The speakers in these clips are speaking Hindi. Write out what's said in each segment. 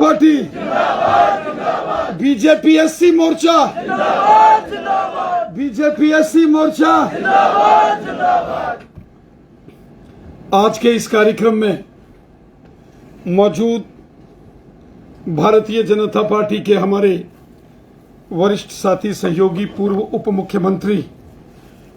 पार्टी, बीजेपी एससी मोर्चा, बीजेपी एससी मोर्चा। आज के इस कार्यक्रम में मौजूद भारतीय जनता पार्टी के हमारे वरिष्ठ साथी सहयोगी पूर्व उप मुख्यमंत्री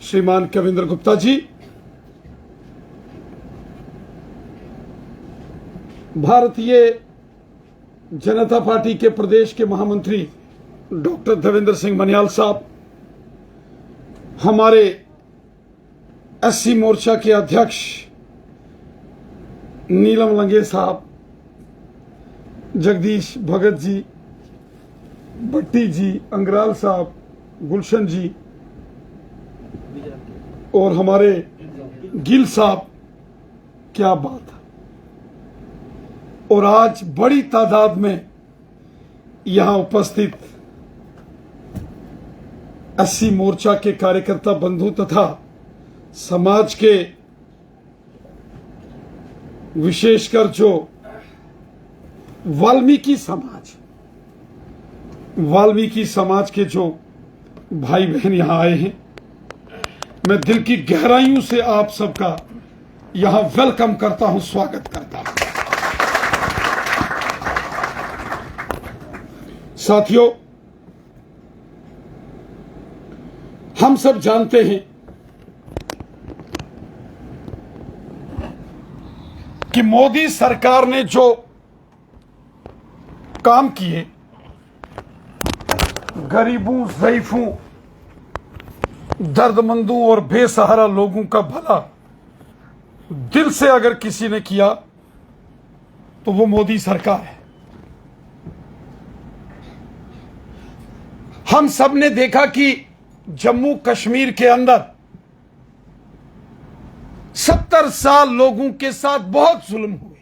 श्रीमान कविंद्र गुप्ता जी, भारतीय जनता पार्टी के प्रदेश के महामंत्री डॉक्टर देवेंद्र सिंह मनियाल साहब, हमारे एससी मोर्चा के अध्यक्ष नीलम लंगे साहब, जगदीश भगत जी, भट्टी जी, अंग्राल साहब, गुलशन जी और हमारे गिल साहब, क्या बात है। और आज बड़ी तादाद में यहां उपस्थित एससी मोर्चा के कार्यकर्ता बंधु तथा समाज के विशेषकर जो वाल्मीकि समाज के जो भाई बहन यहां आए हैं, मैं दिल की गहराइयों से आप सबका यहां वेलकम करता हूं, स्वागत करता हूं। साथियों, हम सब जानते हैं कि मोदी सरकार ने जो काम किए, गरीबों, ज़ईफों, दर्दमंदों और बेसहारा लोगों का भला दिल से अगर किसी ने किया तो वो मोदी सरकार है। हम सब ने देखा कि जम्मू कश्मीर के अंदर 70 साल लोगों के साथ बहुत जुल्म हुए,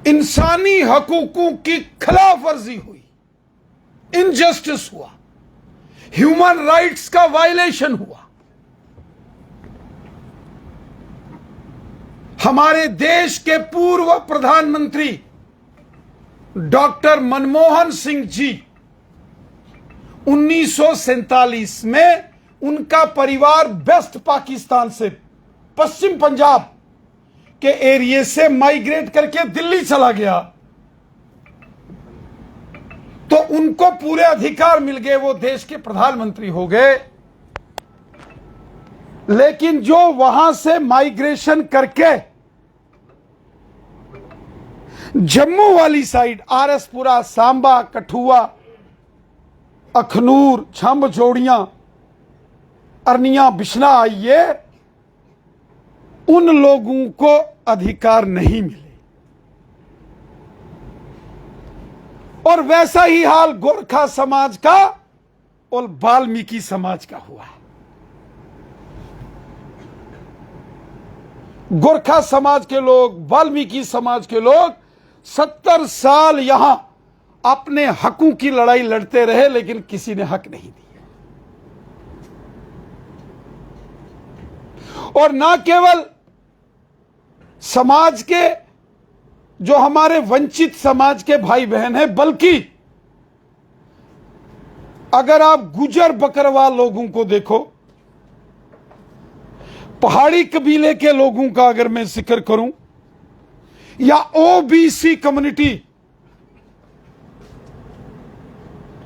इंसानी हकूकों की खिलाफ वर्जी हुई, इनजस्टिस हुआ, ह्यूमन राइट्स का वायलेशन हुआ। हमारे देश के पूर्व प्रधानमंत्री डॉक्टर मनमोहन सिंह जी 1947 में उनका परिवार वेस्ट पाकिस्तान से, पश्चिम पंजाब के एरिया से माइग्रेट करके दिल्ली चला गया, तो उनको पूरे अधिकार मिल गए, वो देश के प्रधानमंत्री हो गए। लेकिन जो वहां से माइग्रेशन करके जम्मू वाली साइड, आरएसपुरा, सांबा, कठुआ, अखनूर, छंब जोड़ियां, अरनिया, बिश्ना आइए, उन लोगों को अधिकार नहीं मिले। और वैसा ही हाल गोरखा समाज का और वाल्मीकि समाज का हुआ है। गोरखा समाज के लोग, वाल्मीकि समाज के लोग 70 साल यहां अपने हकों की लड़ाई लड़ते रहे, लेकिन किसी ने हक नहीं दिया। और ना केवल समाज के जो हमारे वंचित समाज के भाई बहन हैं, बल्कि अगर आप गुजर बकरवाल लोगों को देखो, पहाड़ी कबीले के लोगों का अगर मैं जिक्र करूं, या ओबीसी कम्युनिटी,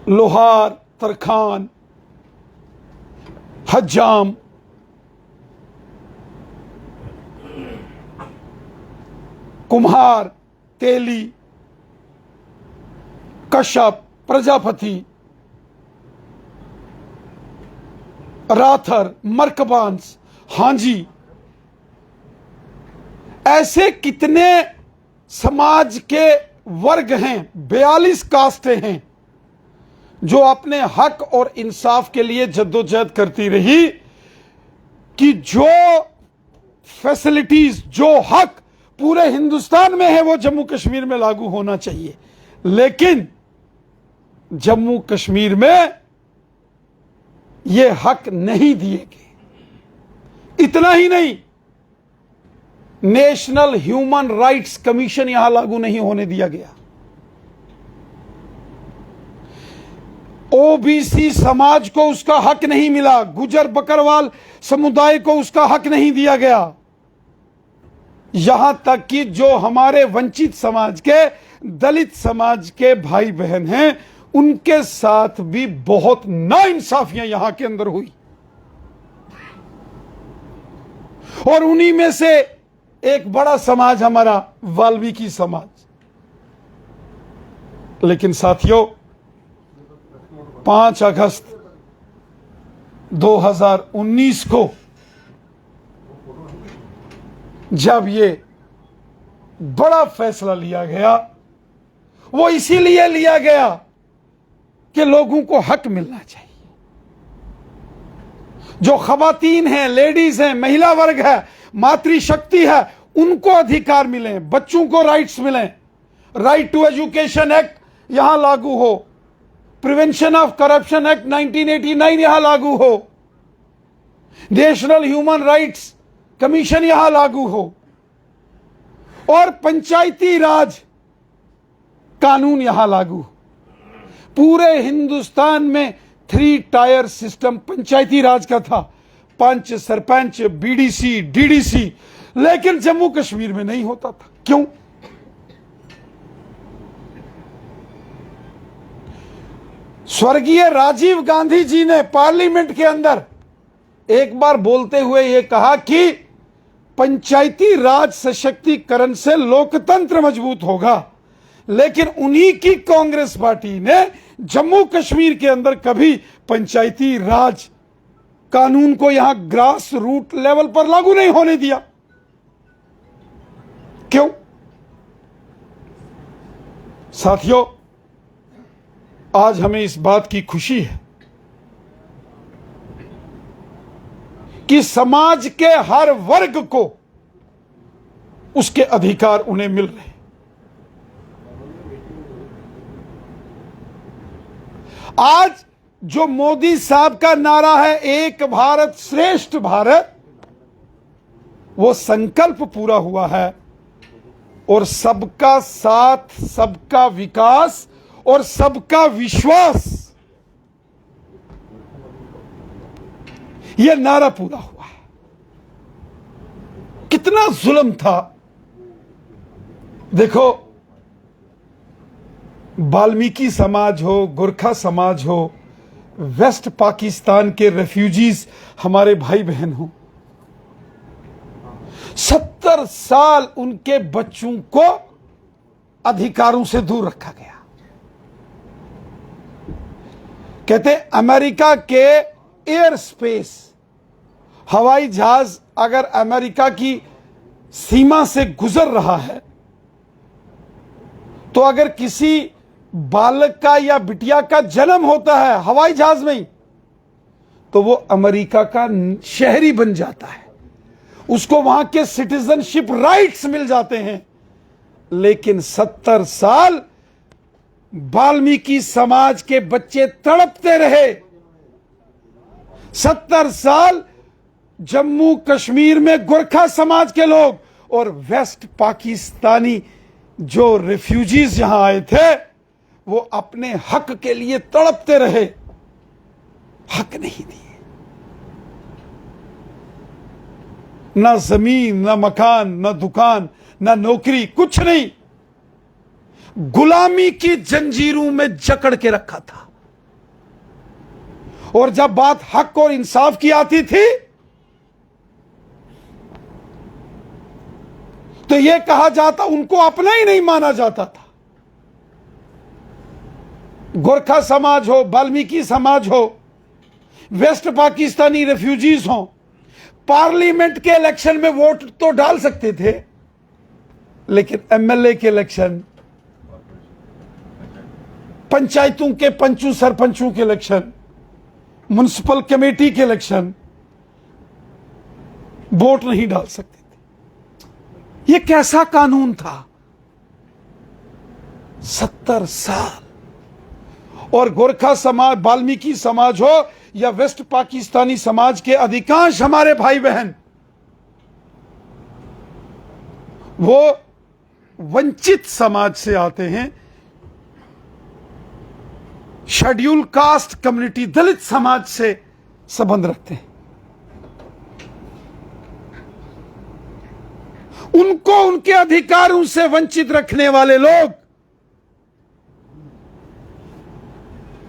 लोहार, तरखान, हज्जाम, कुम्हार, तेली, कश्यप, प्रजापति, राथर, मर्कबांस, हांजी, ऐसे कितने समाज के वर्ग हैं, 42 कास्टें हैं जो अपने हक और इंसाफ के लिए जद्दोजहद करती रही कि जो फैसिलिटीज, जो हक पूरे हिंदुस्तान में है वो जम्मू कश्मीर में लागू होना चाहिए। लेकिन जम्मू कश्मीर में ये हक नहीं दिए गए। इतना ही नहीं, नेशनल ह्यूमन राइट्स कमीशन यहां लागू नहीं होने दिया गया। ओबीसी समाज को उसका हक नहीं मिला, गुजर बकरवाल समुदाय को उसका हक नहीं दिया गया। यहां तक कि जो हमारे वंचित समाज के, दलित समाज के भाई बहन हैं, उनके साथ भी बहुत नाइंसाफियां यहां के अंदर हुई। और उन्हीं में से एक बड़ा समाज हमारा वाल्मीकि समाज। लेकिन साथियों, 5 अगस्त 2019 को जब ये बड़ा फैसला लिया गया, वो इसीलिए लिया गया कि लोगों को हक मिलना चाहिए। जो खवातीन हैं, लेडीज हैं, महिला वर्ग है, मातृशक्ति है, उनको अधिकार मिले, बच्चों को राइट्स मिले। राइट टू एजुकेशन एक्ट यहां लागू हो, प्रिवेंशन ऑफ करप्शन एक्ट 1989 यहां लागू हो, नेशनल ह्यूमन राइट्स कमीशन यहां लागू हो, और पंचायती राज कानून यहां लागू हो। पूरे हिंदुस्तान में 3 टायर सिस्टम पंचायती राज का था, पंच, सरपंच, बीडीसी, डीडीसी। लेकिन जम्मू कश्मीर में नहीं होता था। क्यों? स्वर्गीय राजीव गांधी जी ने पार्लियामेंट के अंदर एक बार बोलते हुए यह कहा कि पंचायती राज सशक्तिकरण से लोकतंत्र मजबूत होगा। लेकिन उन्हीं की कांग्रेस पार्टी ने जम्मू कश्मीर के अंदर कभी पंचायती राज कानून को यहां ग्रास रूट लेवल पर लागू नहीं होने दिया। क्यों? साथियों, आज हमें इस बात की खुशी है कि समाज के हर वर्ग को उसके अधिकार उन्हें मिल रहे हैं। आज जो मोदी साहब का नारा है, एक भारत श्रेष्ठ भारत, वो संकल्प पूरा हुआ है। और सबका साथ, सबका विकास और सबका विश्वास, यह नारा पूरा हुआ है। कितना जुल्म था। देखो, वाल्मीकि समाज हो, गोरखा समाज हो, वेस्ट पाकिस्तान के रेफ्यूजीज हमारे भाई बहन हो, 70 साल उनके बच्चों को अधिकारों से दूर रखा गया। कहते अमेरिका के एयर स्पेस, हवाई जहाज अगर अमेरिका की सीमा से गुजर रहा है, तो अगर किसी बालक का या बिटिया का जन्म होता है हवाई जहाज में ही, तो वो अमेरिका का शहरी बन जाता है, उसको वहां के सिटीजनशिप राइट्स मिल जाते हैं। लेकिन 70 साल वाल्मीकि समाज के बच्चे तड़पते रहे। 70 साल जम्मू कश्मीर में गोरखा समाज के लोग और वेस्ट पाकिस्तानी जो रेफ्यूजीज यहां आए थे, वो अपने हक के लिए तड़पते रहे, हक नहीं दिए। ना जमीन, ना मकान, ना दुकान, ना नौकरी, कुछ नहीं। गुलामी की जंजीरों में जकड़ के रखा था। और जब बात हक और इंसाफ की आती थी, तो यह कहा जाता उनको अपना ही नहीं माना जाता था। गोरखा समाज हो, वाल्मीकि समाज हो, वेस्ट पाकिस्तानी रेफ्यूजीज हो, पार्लियामेंट के इलेक्शन में वोट तो डाल सकते थे, लेकिन एमएलए के इलेक्शन, पंचायतों के पंचों सरपंचों के इलेक्शन, म्युनिसिपल कमेटी के इलेक्शन, वोट नहीं डाल सकते थे। यह कैसा कानून था? 70 साल। और गोरखा समाज, वाल्मीकि समाज हो या वेस्ट पाकिस्तानी समाज के अधिकांश हमारे भाई बहन वो वंचित समाज से आते हैं, शेड्यूल कास्ट कम्युनिटी, दलित समाज से संबंध रखते हैं। उनको उनके अधिकारों से वंचित रखने वाले लोग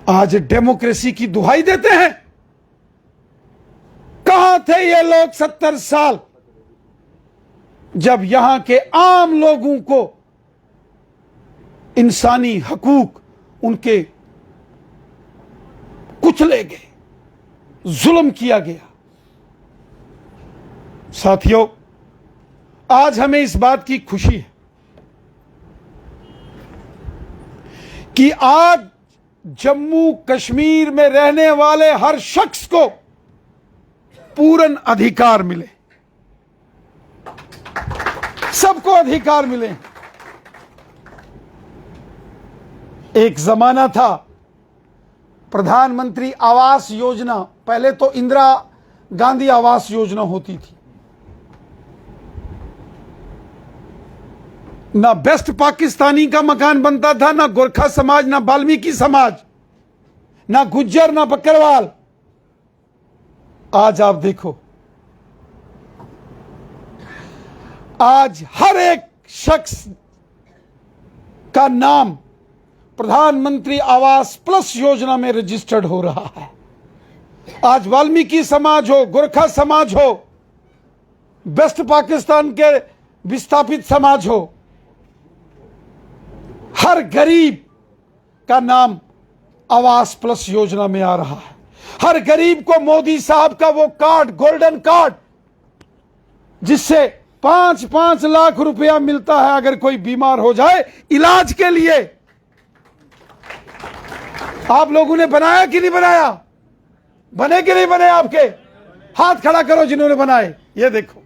आज डेमोक्रेसी की दुहाई देते हैं। कहां थे ये लोग 70 साल, जब यहां के आम लोगों को इंसानी हकूक उनके कुचले गए, जुल्म किया गया। साथियों, आज हमें इस बात की खुशी है कि आज जम्मू कश्मीर में रहने वाले हर शख्स को पूर्ण अधिकार मिले, सबको अधिकार मिले। एक जमाना था प्रधानमंत्री आवास योजना, पहले तो इंदिरा गांधी आवास योजना होती थी, ना बेस्ट पाकिस्तानी का मकान बनता था, ना गोरखा समाज, ना वाल्मीकि समाज, ना गुज्जर, ना बकरवाल। आज आप देखो, आज हर एक शख्स का नाम प्रधानमंत्री आवास प्लस योजना में रजिस्टर्ड हो रहा है। आज वाल्मीकि समाज हो, गोरखा समाज हो, बेस्ट पाकिस्तान के विस्थापित समाज हो, हर गरीब का नाम आवास प्लस योजना में आ रहा है। हर गरीब को मोदी साहब का वो कार्ड, गोल्डन कार्ड, जिससे 5-5 लाख रुपया मिलता है अगर कोई बीमार हो जाए इलाज के लिए। आप लोगों ने बनाया कि नहीं बनाया? बने कि नहीं बने? आपके हाथ खड़ा करो जिन्होंने बनाए। ये देखो,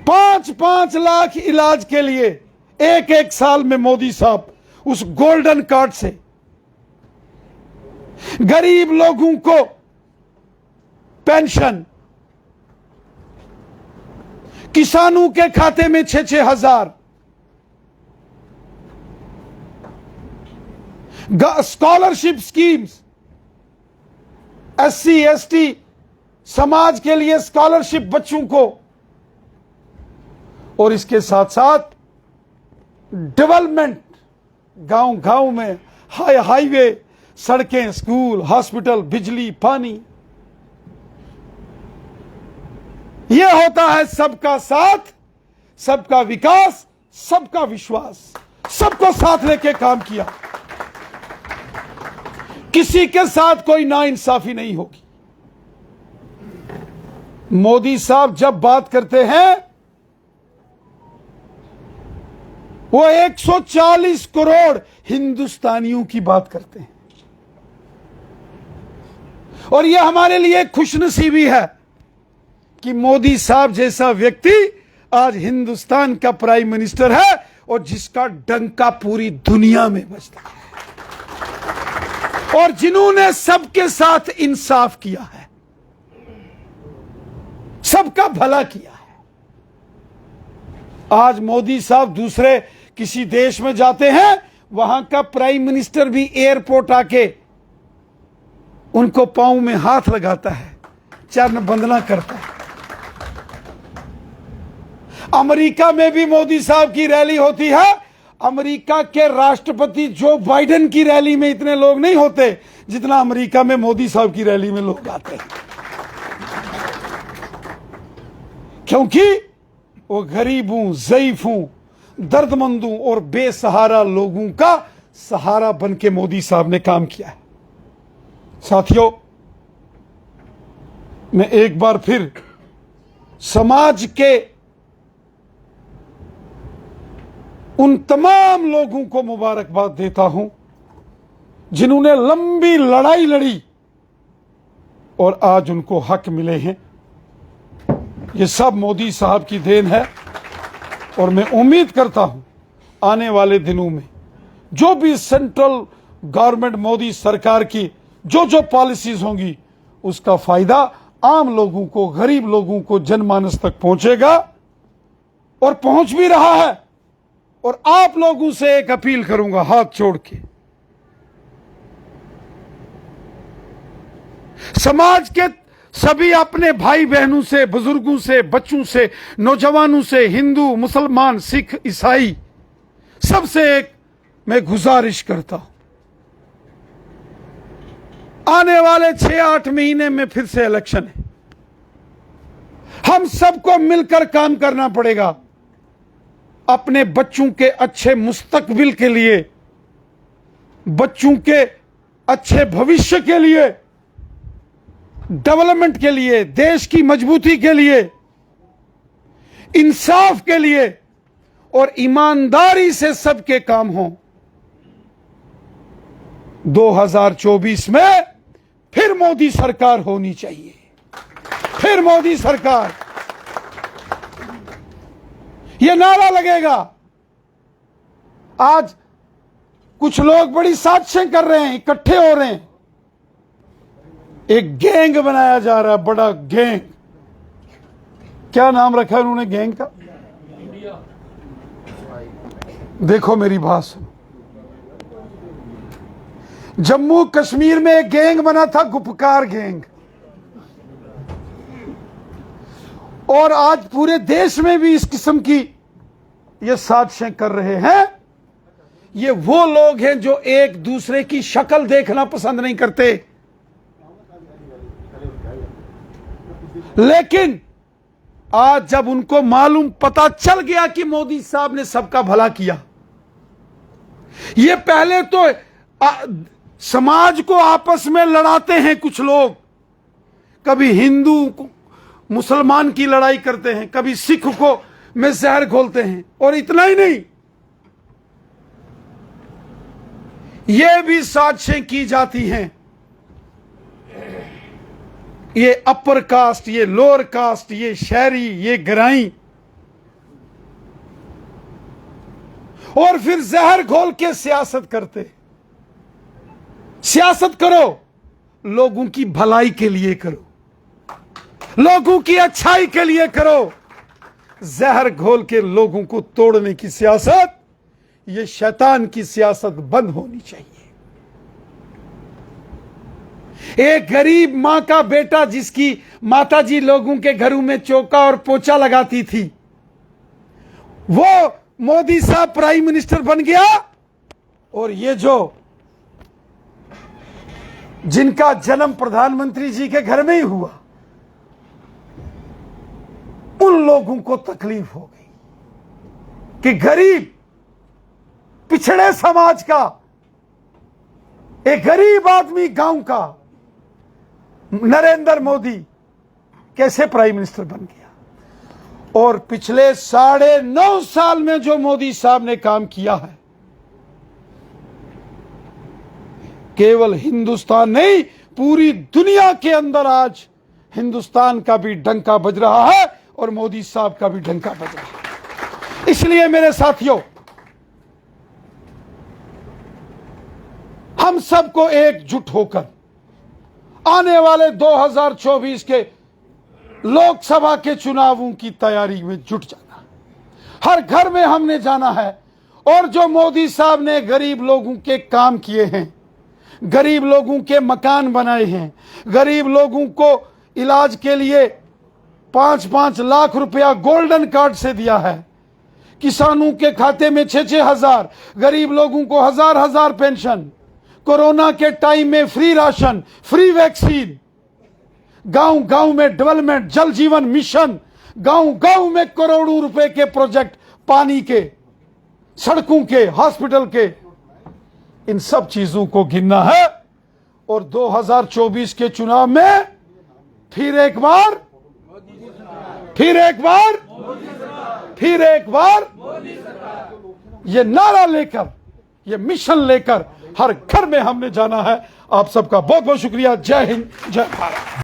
5-5 लाख इलाज के लिए एक साल में मोदी साहब उस गोल्डन कार्ड से गरीब लोगों को पेंशन, किसानों के खाते में 6-6 हजार, स्कॉलरशिप स्कीम्स, SC/ST समाज के लिए स्कॉलरशिप बच्चों को, और इसके साथ साथ डेवलपमेंट, गांव गांव में हाईवे, सड़कें, स्कूल, हॉस्पिटल, बिजली, पानी। यह होता है सबका साथ, सबका विकास, सबका विश्वास। सबको साथ लेके काम किया, किसी के साथ कोई नाइंसाफी नहीं होगी। मोदी साहब जब बात करते हैं वो 140 करोड़ हिंदुस्तानियों की बात करते हैं, और यह हमारे लिए खुशनसीबी है कि मोदी साहब जैसा व्यक्ति आज हिंदुस्तान का प्राइम मिनिस्टर है और जिसका डंका पूरी दुनिया में बजता है, और जिन्होंने सबके साथ इंसाफ किया है, सबका भला किया है। आज मोदी साहब दूसरे किसी देश में जाते हैं, वहां का प्राइम मिनिस्टर भी एयरपोर्ट आके उनको पांव में हाथ लगाता है, चरण वंदना करता है। अमेरिका में भी मोदी साहब की रैली होती है। अमेरिका के राष्ट्रपति जो बाइडेन की रैली में इतने लोग नहीं होते जितना अमेरिका में मोदी साहब की रैली में लोग आते हैं, क्योंकि वो गरीबों, ज़ईफों, दर्दमंदों और बेसहारा लोगों का सहारा बन के मोदी साहब ने काम किया है। साथियों, मैं एक बार फिर समाज के उन तमाम लोगों को मुबारकबाद देता हूं जिन्होंने लंबी लड़ाई लड़ी और आज उनको हक मिले हैं। ये सब मोदी साहब की देन है, और मैं उम्मीद करता हूं आने वाले दिनों में जो भी सेंट्रल गवर्नमेंट, मोदी सरकार की जो जो पॉलिसीज होंगी, उसका फायदा आम लोगों को, गरीब लोगों को जनमानस तक पहुंचेगा और पहुंच भी रहा है। और आप लोगों से एक अपील करूंगा हाथ जोड़ के, समाज के सभी अपने भाई बहनों से, बुजुर्गों से, बच्चों से, नौजवानों से, हिंदू, मुसलमान, सिख, ईसाई, सबसे एक मैं गुजारिश करता हूं, आने वाले 6-8 महीने में फिर से इलेक्शन है। हम सबको मिलकर काम करना पड़ेगा अपने बच्चों के अच्छे मुस्तकबिल के लिए, बच्चों के अच्छे भविष्य के लिए, डेवलपमेंट के लिए, देश की मजबूती के लिए, इंसाफ के लिए और ईमानदारी से सबके काम हों। 2024 में फिर मोदी सरकार होनी चाहिए, फिर मोदी सरकार, यह नारा लगेगा। आज कुछ लोग बड़ी साजिशें कर रहे हैं, इकट्ठे हो रहे हैं, एक गैंग बनाया जा रहा है, बड़ा गैंग। क्या नाम रखा है उन्होंने गैंग का? देखो मेरी बात सुनो, जम्मू कश्मीर में एक गैंग बना था, गुपकार गैंग, और आज पूरे देश में भी इस किस्म की ये साजिशें कर रहे हैं। ये वो लोग हैं जो एक दूसरे की शक्ल देखना पसंद नहीं करते, लेकिन आज जब उनको मालूम पता चल गया कि मोदी साहब ने सबका भला किया, ये पहले तो समाज को आपस में लड़ाते हैं कुछ लोग, कभी हिंदू मुसलमान की लड़ाई करते हैं, कभी सिख को में जहर घोलते हैं, और इतना ही नहीं, ये भी साजिशें की जाती हैं, ये अपर कास्ट, ये लोअर कास्ट, ये शहरी, ये ग्राई, और फिर जहर घोल के सियासत करते। सियासत करो, लोगों की भलाई के लिए करो, लोगों की अच्छाई के लिए करो। जहर घोल के लोगों को तोड़ने की सियासत, ये शैतान की सियासत बंद होनी चाहिए। एक गरीब मां का बेटा जिसकी माताजी लोगों के घरों में चौका और पोछा लगाती थी, वो मोदी साहब प्राइम मिनिस्टर बन गया, और ये जो जिनका जन्म प्रधानमंत्री जी के घर में ही हुआ, उन लोगों को तकलीफ हो गई कि गरीब पिछड़े समाज का एक गरीब आदमी, गांव का, नरेंद्र मोदी कैसे प्राइम मिनिस्टर बन गया। और पिछले 9.5 साल में जो मोदी साहब ने काम किया है, केवल हिंदुस्तान नहीं, पूरी दुनिया के अंदर आज हिंदुस्तान का भी डंका बज रहा है और मोदी साहब का भी डंका बज रहा है। इसलिए मेरे साथियों, हम सबको एकजुट होकर आने वाले 2024 के लोकसभा के चुनावों की तैयारी में जुट जाना। हर घर में हमने जाना है, और जो मोदी साहब ने गरीब लोगों के काम किए हैं, गरीब लोगों के मकान बनाए हैं, गरीब लोगों को इलाज के लिए 5-5 लाख रुपया गोल्डन कार्ड से दिया है, किसानों के खाते में 6-6 हजार, गरीब लोगों को 1000-1000 पेंशन, कोरोना के टाइम में फ्री राशन, फ्री वैक्सीन, गांव गांव में डेवलपमेंट, जल जीवन मिशन, गांव गांव में करोड़ों रुपए के प्रोजेक्ट, पानी के, सड़कों के, हॉस्पिटल के, इन सब चीजों को गिनना है। और 2024 के चुनाव में फिर एक बार ये नारा लेकर, ये मिशन लेकर हर घर में हमने जाना है। आप सबका बहुत बहुत शुक्रिया। जय हिंद, जय भारत।